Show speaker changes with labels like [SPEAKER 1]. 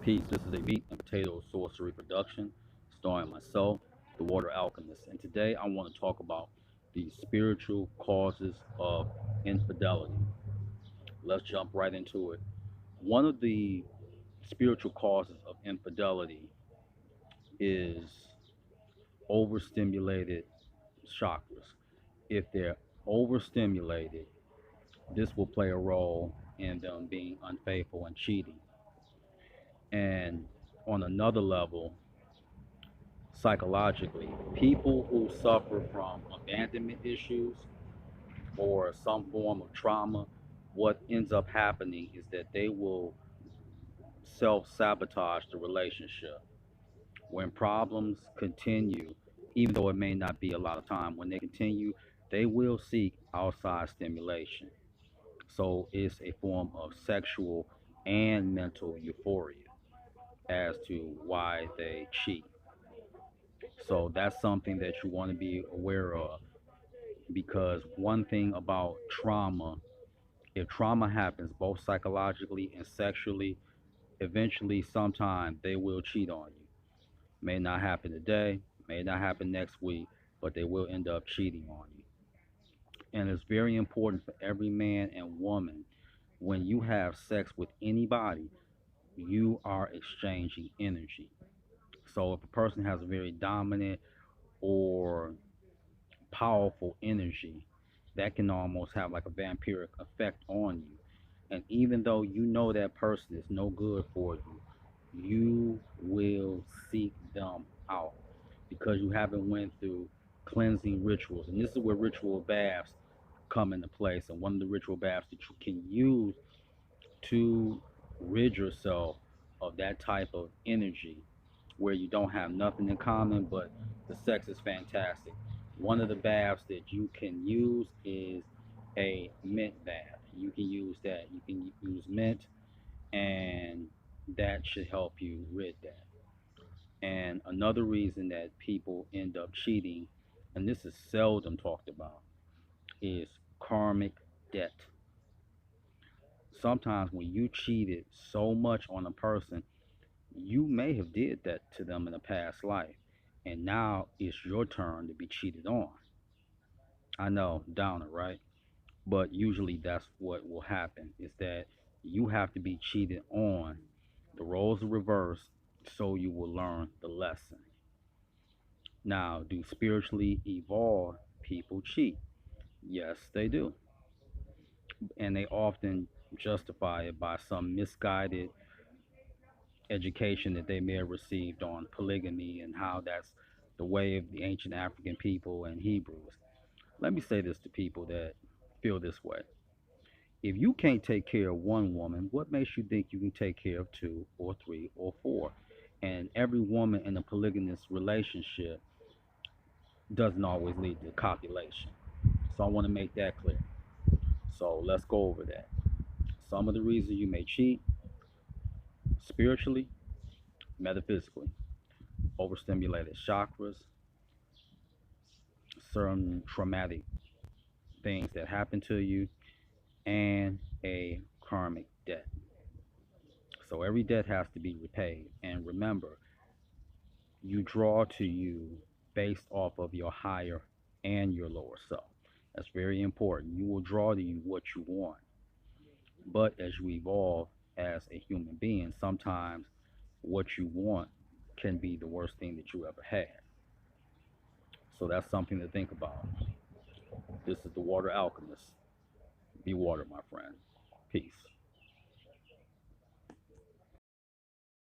[SPEAKER 1] Peace. This is a meat and potato sorcery production starring myself, the Water Alchemist. And today I want to talk about the spiritual causes of infidelity. Let's jump right into it. One of the spiritual causes of infidelity is overstimulated chakras. If they're overstimulated, this will play a role in them being unfaithful and cheating. And on another level, psychologically, people who suffer from abandonment issues or some form of trauma, what ends up happening is that they will self sabotage the relationship. When problems continue, even though it may not be a lot of time, when they continue, they will seek outside stimulation. So it's a form of sexual and mental euphoria as to why they cheat. So that's something that you want to be aware of, because one thing about trauma, if trauma happens both psychologically and sexually, eventually sometime they will cheat on you. May not happen today, may not happen next week, but they will end up cheating on you. And it's very important for every man and woman, when you have sex with anybody, you are exchanging energy. So if a person has a very dominant or powerful energy, that can almost have like a vampiric effect on you. And even though you know that person is no good for you, you will seek them out because you haven't went through cleansing rituals. And this is where ritual baths come into place. And one of the ritual baths that you can use to rid yourself of that type of energy where you don't have nothing in common, but the sex is fantastic. One of the baths that you can use is a mint bath. You can use that. You can use mint, and that should help you rid that. And another reason that people end up cheating, and this is seldom talked about, is karmic debt. Sometimes when you cheated so much on a person, you may have did that to them in a past life, and now it's your turn to be cheated on. I know, downer, right? But usually that's what will happen, is that you have to be cheated on. The roles are reversed, so you will learn the lesson. Now, do spiritually evolved people cheat? Yes, they do. And they often justify it by some misguided education that they may have received on polygamy and how that's the way of the ancient African people and Hebrews. Let me say this to people that feel this way. If you can't take care of one woman, what makes you think you can take care of two or three or four? And every woman in a polygamous relationship doesn't always lead to copulation. So I want to make that clear. So let's go over that. Some of the reasons you may cheat: spiritually, metaphysically, overstimulated chakras, certain traumatic things that happen to you, and a karmic debt. So every debt has to be repaid. And remember, you draw to you based off of your higher and your lower self. That's very important. You will draw to you what you want. But as you evolve as a human being, sometimes what you want can be the worst thing that you ever had. So that's something to think about. This is the Water Alchemist. Be water, my friend.